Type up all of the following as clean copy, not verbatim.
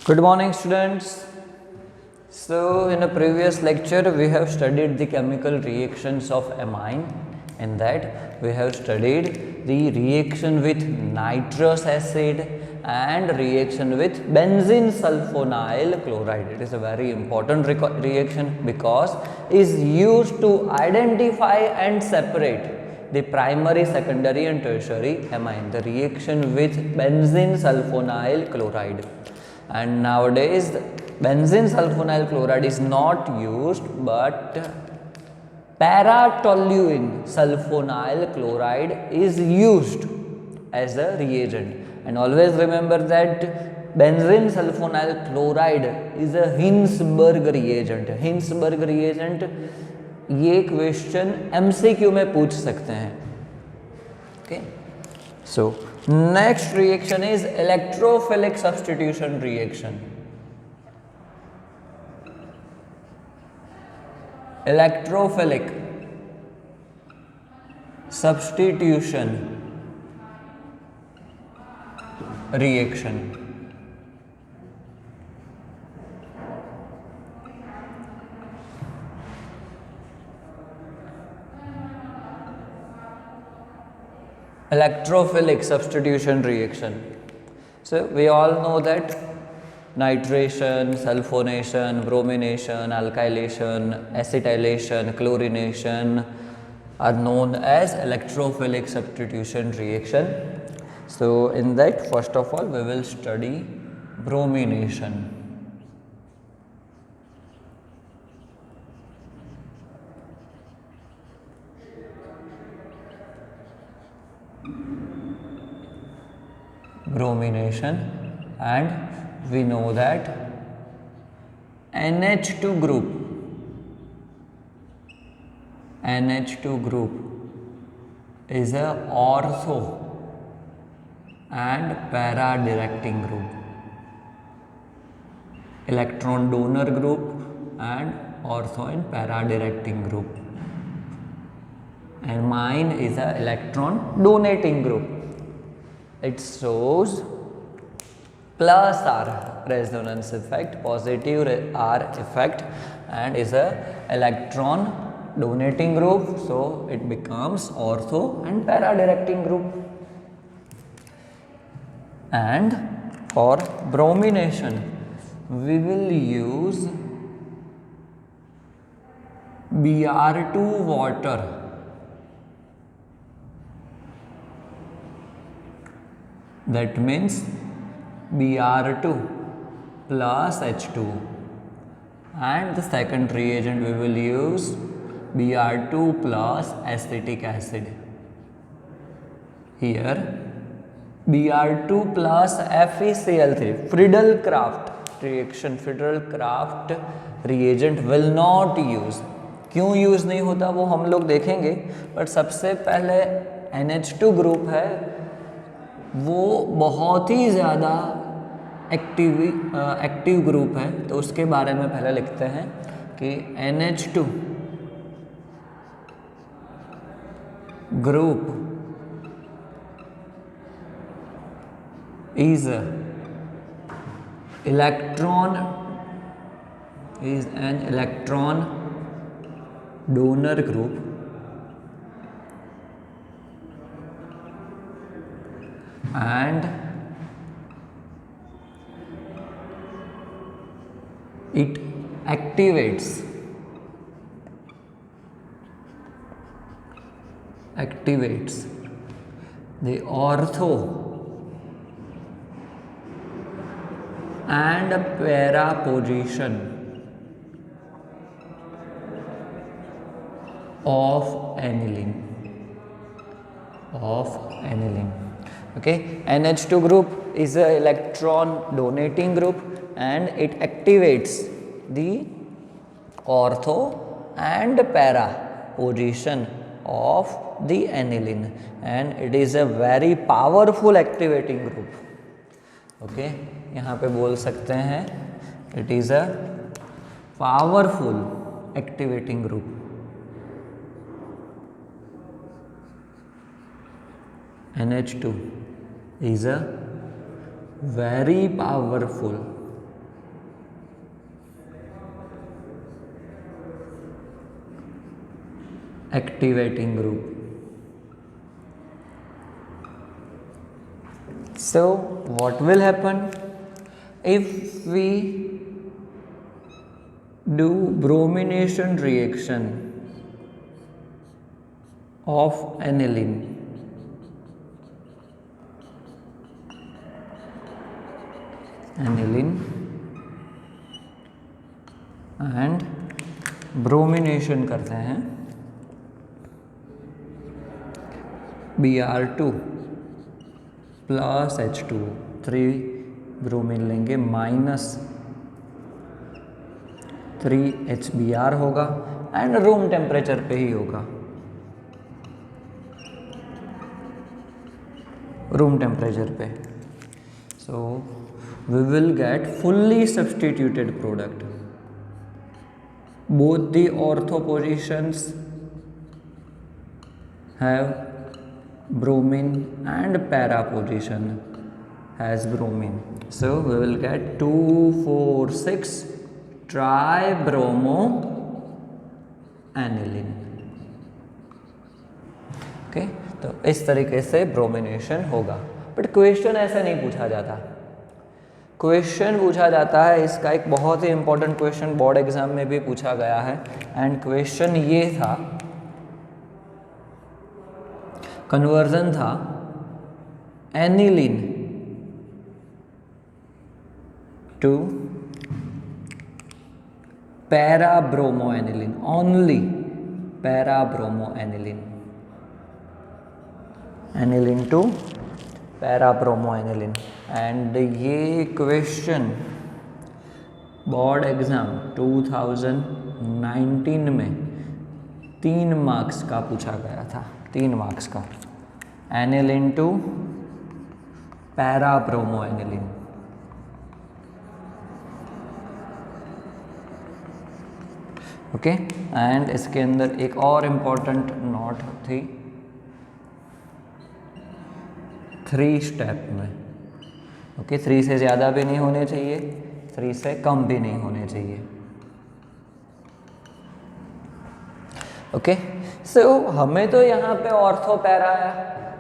Good morning, students. So, in a previous lecture, we have studied the chemical reactions of amine. In that, we have studied the reaction with nitrous acid and reaction with benzene sulfonyl chloride. It is a very important reaction because it is used to identify and separate the primary, secondary and tertiary amine. The reaction with benzene sulfonyl chloride. And nowadays benzene sulfonyl chloride is not used, but para-toluene sulfonyl chloride is used as a reagent. And always remember that benzene sulfonyl chloride is a Hinsberg reagent. Hinsberg reagent ये question MCQ में पूछ सकते हैं. Okay, so next reaction is electrophilic substitution reaction. Electrophilic substitution reaction. Electrophilic substitution reaction. So we all know that nitration, sulfonation, bromination, alkylation, acetylation, chlorination are known as electrophilic substitution reaction. So in that, first of all, we will study bromination. Bromination, and we know that NH2 group is a ortho and para directing group, electron donor group and ortho and para directing group, and mine is a electron donating group. It shows plus R resonance effect, positive R effect, and is a electron donating group, so it becomes ortho and para directing group. And for bromination, we will use Br2 water. That means Br2 plus H2, and the second reagent we will use Br2 plus acetic acid. Here Br2 plus FeCl3, Friedel-Crafts reaction, Friedel-Crafts reagent will not use. क्यों use नहीं होता वो हम लोग देखेंगे, but सबसे पहले NH2 group है, वो बहुत ही ज़्यादा एक्टिव ग्रुप है, तो उसके बारे में पहले लिखते हैं कि NH2 group is an electron donor group and it activates the ortho and para position of aniline. Okay, NH2 group is a electron donating group and it activates the ortho and para position of the aniline, and it is a very powerful activating group. Okay, यहाँ पे बोल सकते हैं it is a powerful activating group. NH2 is a very powerful activating group. So what will happen if we do bromination reaction of aniline? And bromination करते हैं Br2 plus H2, 3 bromine लेंगे minus 3 HBr होगा and room temperature पे ही होगा, room temperature पे. सो we will get fully substituted product. Both the ortho positions have bromine and para position has bromine. So we will get 2,4,6 tribromo aniline. Okay, तो इस तरीके से bromination होगा. But question ऐसा नहीं पूछा जाता. क्वेश्चन पूछा जाता है, इसका एक बहुत ही इंपॉर्टेंट क्वेश्चन बोर्ड एग्जाम में भी पूछा गया है. एंड क्वेश्चन ये था, कन्वर्जन था aniline to para bromo aniline, only para bromo aniline, aniline to para bromo aniline. And ये क्वेश्चन बोर्ड एग्जाम 2019 में 3 मार्क्स का पूछा गया था, 3 मार्क्स का. Aniline to para bromo aniline. Okay, and इसके अंदर एक और इम्पॉर्टेंट नोट थी, 3 स्टेप में. ओके, 3 से ज़्यादा भी नहीं होने चाहिए, 3 से कम भी नहीं होने चाहिए. ओके, सो हमें तो यहाँ पे ऑर्थो पैरा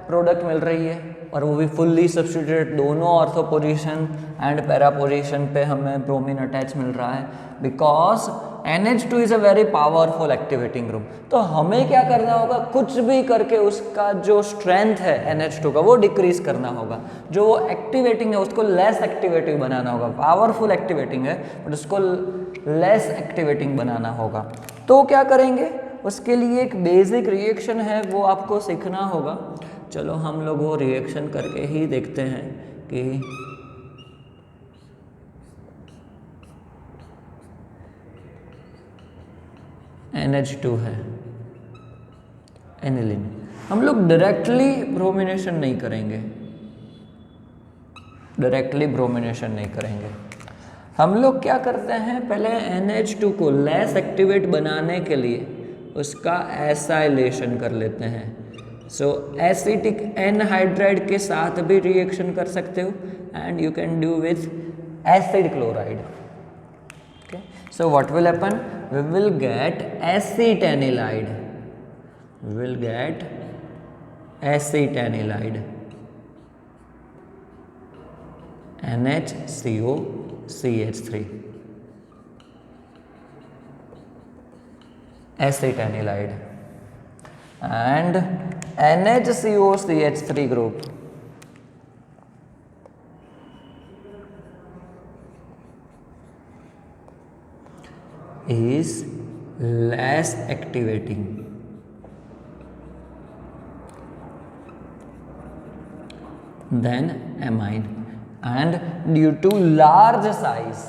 प्रोडक्ट मिल रही है और वो भी फुल्ली सब्स्टिट्यूटेड, दोनों ortho position and para position पे हमें ब्रोमीन अटैच मिल रहा है, because NH2 is a very powerful activating group. तो हमें क्या करना होगा, कुछ भी करके उसका जो स्ट्रेंथ है NH2 का वो डिक्रीज करना होगा. जो एक्टिवेटिंग है उसको लेस एक्टिवेटिव बनाना होगा. पावरफुल एक्टिवेटिंग है बट उसको लेस एक्टिवेटिंग बनाना होगा. तो क्या करेंगे, उसके लिए एक बेसिक रिएक्शन है, वो आपको सीखना होगा. चलो हम लोग वो रिएक्शन करके ही देखते हैं कि NH2 है एनिलीन. हम लोग डायरेक्टली ब्रोमिनेशन नहीं करेंगे, डायरेक्टली ब्रोमिनेशन नहीं करेंगे. हम लोग क्या करते हैं, पहले NH2 को लेस एक्टिवेट बनाने के लिए उसका एसाइलेशन कर लेते हैं. सो एसिटिक एनहाइड्राइड के साथ भी रिएक्शन कर सकते हो and you can do with acid chloride. Okay, so what will happen, we will get acetanilide, we will get acetanilide, NHCOCH3, acetanilide, and NHCOCH3 group is less activating than amine, and due to large size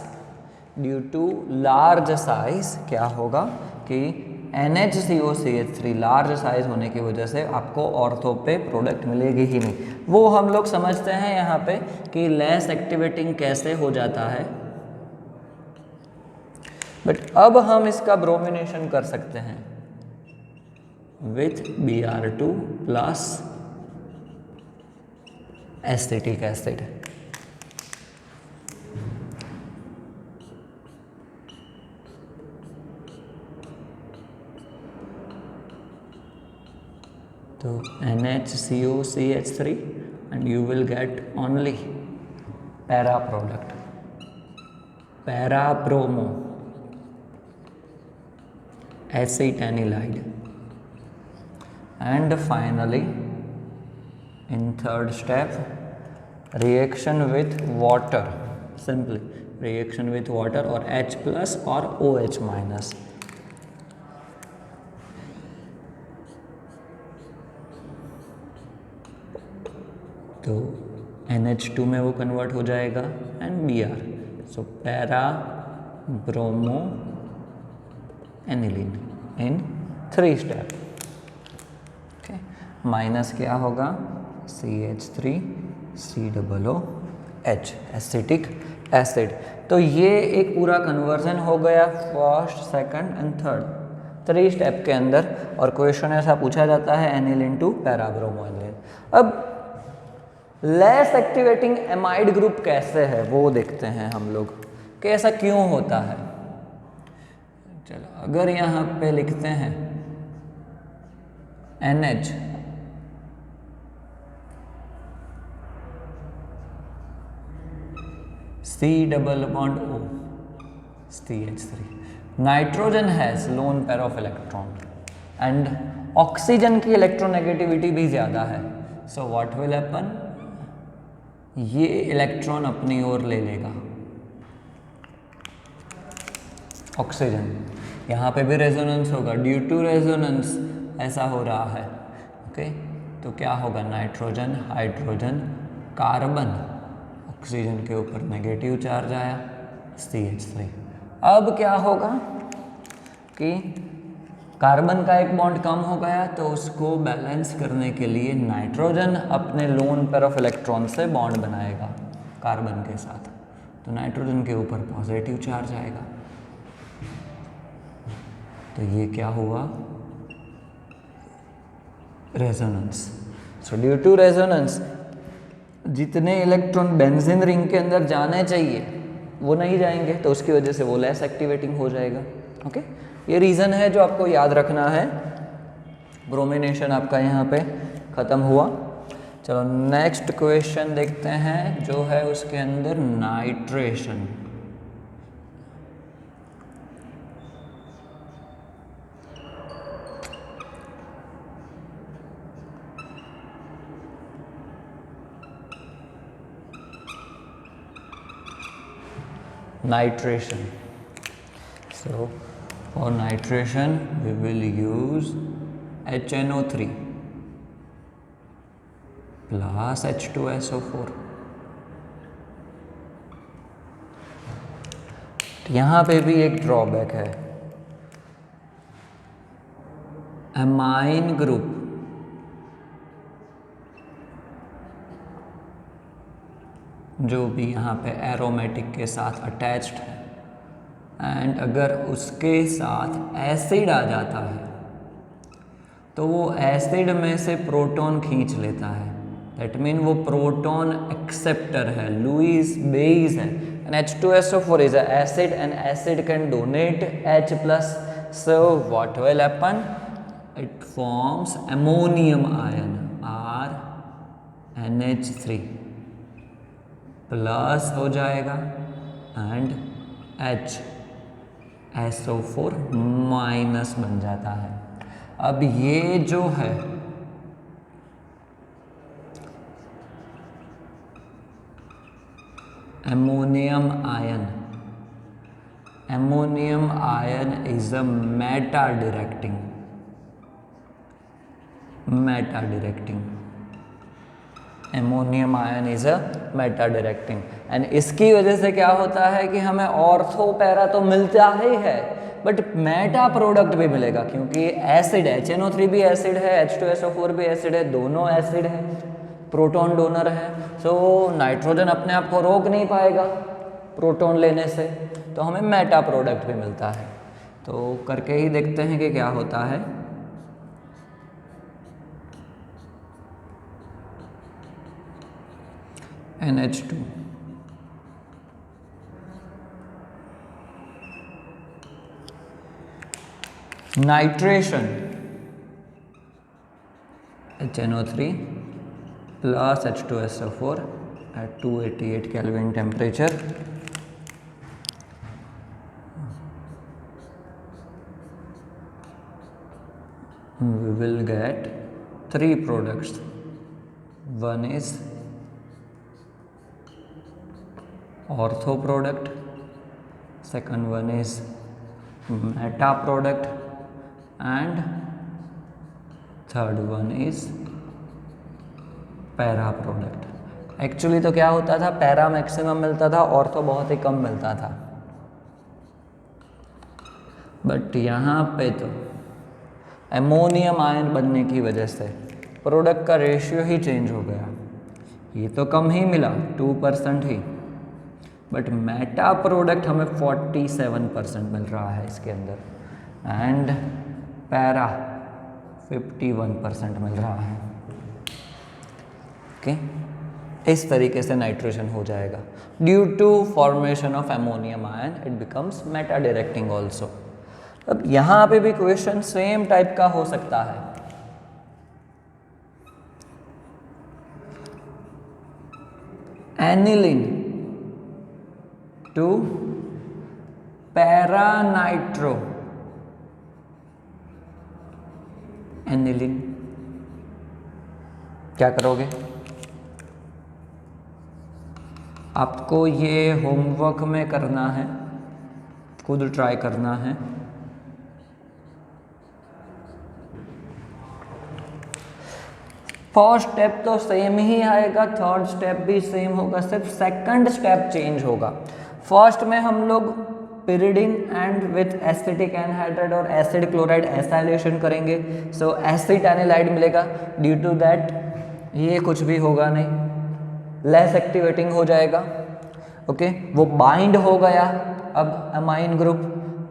क्या होगा कि NHCOCH3 large size होने की वजह से आपको ortho पे product मिलेगी ही नहीं. वो हम लोग समझते हैं यहाँ पे कि लेस एक्टिवेटिंग कैसे हो जाता है, बट अब हम इसका ब्रोमिनेशन कर सकते हैं with Br2 plus acetic acid. तो NHCOCH3 and you will get only para product, para bromo acetanilide. And finally, in third step, reaction with water, simply reaction with water or H plus or OH minus. तो NH2 में वो convert हो जाएगा and Br, so para bromo aniline in 3 step. Okay, minus क्या होगा CH3COOH acetic acid. तो ये एक पूरा कन्वर्जन हो गया first, second and third 3 step के अंदर. और क्वेश्चन ऐसा पूछा जाता है एनिलीन टू पैराब्रोमो एनिलीन. अब लेस एक्टिवेटिंग एमाइड ग्रुप कैसे है वो देखते हैं हम लोग कि ऐसा क्यों होता है. चलो, अगर यहाँ पे लिखते हैं NH C double bond O CH3, nitrogen has lone pair of electron and oxygen की इलेक्ट्रोनेगेटिविटी भी ज़्यादा है. सो व्हाट विल हैपन, ये इलेक्ट्रॉन अपनी ओर ले लेगा ऑक्सीजन. यहाँ पे भी रेजोनेंस होगा, ड्यू टू रेजोनेंस ऐसा हो रहा है. ओके, तो क्या होगा, नाइट्रोजन हाइड्रोजन कार्बन, ऑक्सीजन के ऊपर नेगेटिव चार्ज आया CH3. अब क्या होगा कि कार्बन का एक बॉन्ड कम हो गया, तो उसको बैलेंस करने के लिए नाइट्रोजन अपने लोन पेयर ऑफ इलेक्ट्रॉन से बॉन्ड बनाएगा कार्बन के साथ. तो नाइट्रोजन के ऊपर पॉजिटिव चार्ज आएगा. तो ये क्या हुआ, resonance. So due to resonance जितने इलेक्ट्रॉन बेंजीन रिंग के अंदर जाने चाहिए वो नहीं जाएंगे, तो उसकी वजह से वो लेस एक्टिवेटिंग हो जाएगा. ओके, ये रीज़न है जो आपको याद रखना है. ब्रोमिनेशन आपका यहाँ पे ख़त्म हुआ. चलो नेक्स्ट क्वेश्चन देखते हैं जो है उसके अंदर nitration. Nitration. So for nitration we will use HNO3 plus H2SO4. यहाँ पे भी एक ड्रॉबैक है, एमाइन ग्रुप जो भी यहाँ पे एरोमेटिक के साथ अटैच्ड है एंड अगर उसके साथ एसिड आ जाता है तो वो एसिड में से प्रोटॉन खींच लेता है. दैट मीन वो प्रोटॉन एक्सेप्टर है, लुईस बेस है. And H2SO4 is an acid and acid can donate H plus. So what will happen? It forms ammonium ion NH3 plus हो जाएगा एंड HSO4 माइनस बन जाता है. अब ये जो है ammonium ion is a Meta directing ammonium ion is a Meta directing. And इसकी वजह से क्या होता है कि हमें ऑर्थो पैरा तो मिलता ही है बट मेटा प्रोडक्ट भी मिलेगा, क्योंकि एसिड है, HNO3 भी एसिड है, H2SO4 भी एसिड है, दोनों एसिड है, प्रोटॉन डोनर है. सो नाइट्रोजन अपने आप को रोक नहीं पाएगा प्रोटॉन लेने से, तो हमें मेटा प्रोडक्ट भी मिलता है. तो करके ही देखते हैं कि क्या होता है. NH2 nitration HNO3 plus H2SO4 at 288 Kelvin temperature. We will get 3 products. One is ortho product, second one is meta product, and third one is para product. Actually तो क्या होता था, पैरा मैक्सिमम मिलता था, ऑर्थो बहुत ही कम मिलता था. But यहाँ पे तो एमोनियम आयन बनने की वजह से प्रोडक्ट का रेशियो ही चेंज हो गया. ये तो कम ही मिला 2% ही, बट मेटा प्रोडक्ट हमें 47% मिल रहा है इसके अंदर, एंड पैरा 51% मिल रहा है. ओके, इस तरीके से नाइट्रेशन हो जाएगा. Due to formation of ammonium ion it becomes meta directing also. अब यहाँ पे भी क्वेश्चन सेम टाइप का हो सकता है. Aniline to para nitro. Aniline क्या करोगे? आपको ये होमवर्क में करना है, खुद ट्राई करना है. फर्स्ट स्टेप तो सेम ही आएगा, थर्ड स्टेप भी सेम होगा, सिर्फ सेकंड स्टेप चेंज होगा. फर्स्ट में हम लोग pyridine and with acetic anhydride और एसिड क्लोराइड एसाइलेशन करेंगे. सो एसिड एनालाइड मिलेगा. ड्यू टू दैट ये कुछ भी होगा नहीं, लेस एक्टिवेटिंग हो जाएगा. ओके, वो बाइंड हो गया अब अमाइन ग्रुप.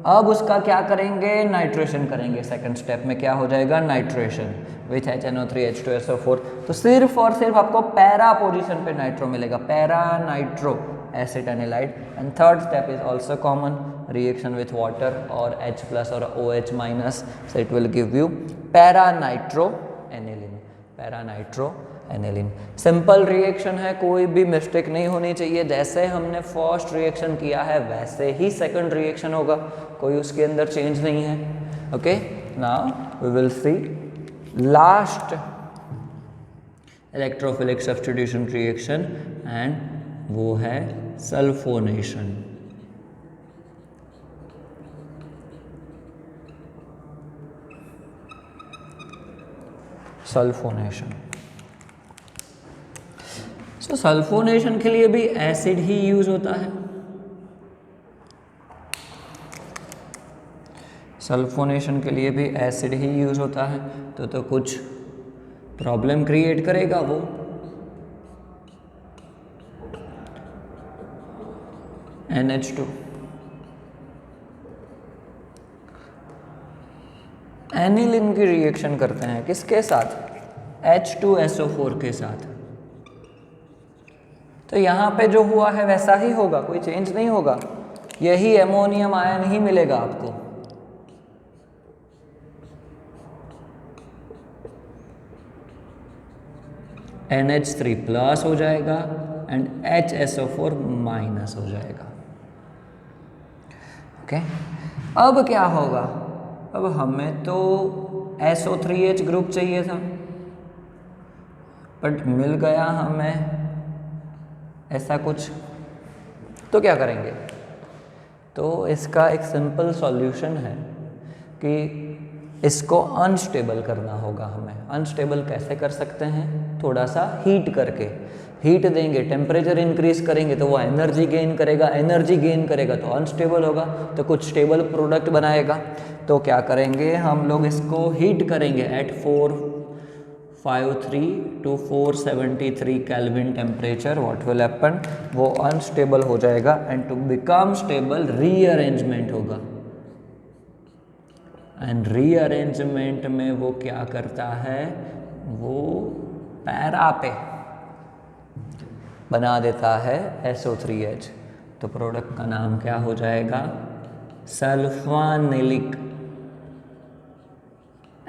अब उसका क्या करेंगे? नाइट्रेशन करेंगे. सेकंड स्टेप में क्या हो जाएगा? Nitration with HNO3 H2SO4. तो सिर्फ और सिर्फ आपको पैरा पोजीशन पे नाइट्रो मिलेगा, para nitro acetanilide. And third step is also common, reaction with water और H प्लस और OH minus. So it will give you para nitro aniline. Para nitro aniline simple reaction है, कोई भी mistake नहीं होनी चाहिए. जैसे हमने फर्स्ट रिएक्शन किया है वैसे ही सेकंड रिएक्शन होगा, कोई उसके अंदर चेंज नहीं है. Okay, now we will see last electrophilic substitution reaction, and वो है सल्फोनेशन. सल्फोनेशन. तो सल्फोनेशन के लिए भी एसिड ही यूज होता है. सल्फोनेशन के लिए भी एसिड ही यूज होता है. तो कुछ प्रॉब्लम क्रिएट करेगा वो. NH2 एनिलीन की रिएक्शन करते हैं किसके साथ? H2SO4 के साथ. तो यहाँ पे जो हुआ है वैसा ही होगा, कोई चेंज नहीं होगा. यही एमोनियम आयन ही मिलेगा आपको. NH3 प्लस हो जाएगा एंड HSO4 माइनस हो जाएगा. ओके, अब क्या होगा? अब हमें तो SO3H ग्रुप चाहिए था, बट मिल गया हमें ऐसा कुछ. तो क्या करेंगे? तो इसका एक सिंपल सॉल्यूशन है कि इसको अनस्टेबल करना होगा हमें. अनस्टेबल कैसे कर सकते हैं? थोड़ा सा हीट करके. हीट देंगे, टेम्परेचर इंक्रीज करेंगे तो वो एनर्जी गेन करेगा. एनर्जी गेन करेगा तो अनस्टेबल होगा, तो कुछ स्टेबल प्रोडक्ट बनाएगा. तो क्या करेंगे हम लोग? इसको हीट करेंगे at 453 to 473 kelvin temperature. What will happen? वो अनस्टेबल हो जाएगा and to become stable rearrangement होगा. एंड रीअरेंजमेंट में वो क्या करता है? वो पैरा पे बना देता है SO3H. तो प्रोडक्ट का नाम क्या हो जाएगा? Sulphanilic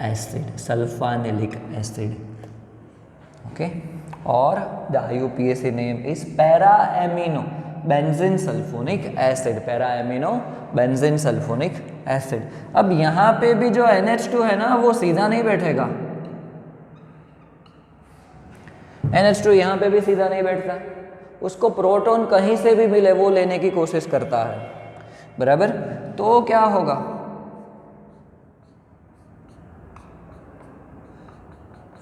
acid. Sulphanilic acid. Okay, और the IUPAC name is para amino benzene sulphonic acid, para amino benzene sulphonic acid. अब यहाँ पे भी जो NH2 है ना वो सीधा नहीं बैठेगा, NH2 यहाँ पे भी सीधा नहीं बैठता, उसको प्रोटॉन कहीं से भी मिले वो लेने की कोशिश करता है, बराबर। तो क्या होगा,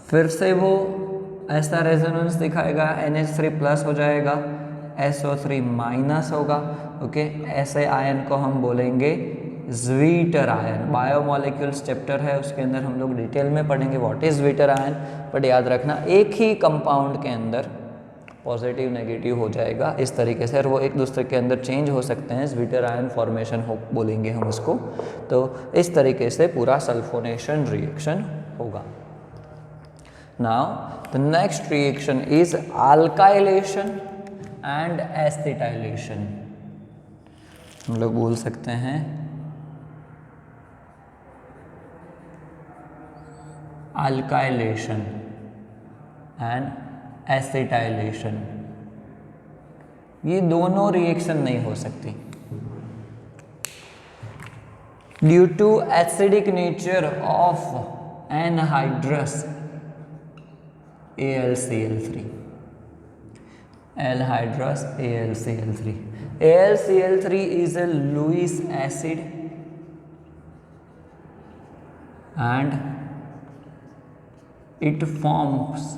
फिर से वो ऐसा रेजोनेंस दिखाएगा, NH3 प्लस हो जाएगा, SO3 माइनस होगा। ओके, ऐसे आयन को हम बोलेंगे ज्वीटर आयन। बायोमोलिक्यूल्स चैप्टर है, उसके अंदर हम लोग डिटेल में पढ़ेंगे what is zwitter ion, but याद रखना एक ही कंपाउंड के अंदर पॉजिटिव नेगेटिव हो जाएगा इस तरीके से, और वो एक दूसरे के अंदर चेंज हो सकते हैं, ज्वीटर आयन फॉर्मेशन हो बोलेंगे हम उसको। तो इस तरीके से पूरा सल्फोनेशन रिएक्शन होगा। Now the next reaction is alkylation and acetylation। हम लोग बोल सकते हैं alkylation and acetylation। ये दोनों रिएक्शन नहीं हो सकती due to acidic nature of anhydrous AlCl3, anhydrous AlCl3। AlCl3 is a Lewis acid and it forms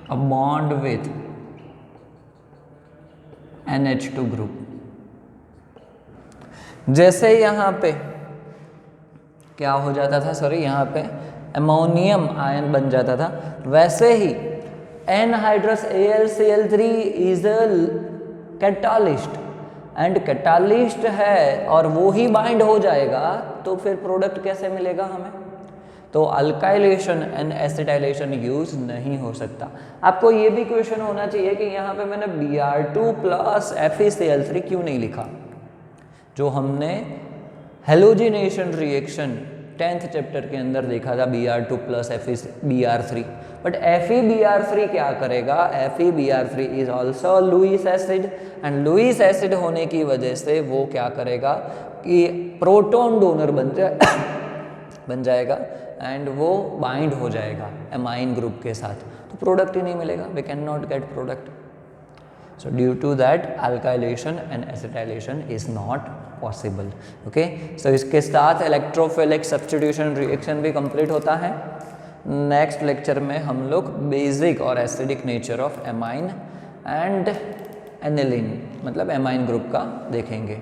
a bond with NH2 group। जैसे यहाँ पे क्या हो जाता था, सॉरी, यहाँ पे अमोनियम आयन बन जाता था, वैसे ही anhydrous AlCl3 is a catalyst, and catalyst है और वो ही बाइंड हो जाएगा, तो फिर प्रोडक्ट कैसे मिलेगा हमें? तो अल्काइलेशन एंड एसिटाइलेशन यूज नहीं हो सकता। आपको ये भी क्वेश्चन होना चाहिए कि यहाँ पे मैंने Br2 प्लस FeCl3 क्यों नहीं लिखा, जो हमने हेलोजिनेशन रिएक्शन 10th चैप्टर के अंदर देखा था, Br2 plus FeBr3। But FeBr3 क्या करेगा, FeBr3 is also Lewis acid, and Lewis acid होने की वजह से वो क्या करेगा कि प्रोटॉन डोनर बन जाएगा एंड वो बाइंड हो जाएगा एमाइन ग्रुप के साथ, तो प्रोडक्ट ही नहीं मिलेगा, we can not get product. So due to that alkylation and acetylation is not possible। Okay, so इसके साथ इलेक्ट्रोफिलिक सब्स्टिट्यूशन रिएक्शन भी कंप्लीट होता है। नेक्स्ट लेक्चर में हम लोग बेसिक और acidic nature of amine and aniline मतलब एमाइन ग्रुप का देखेंगे।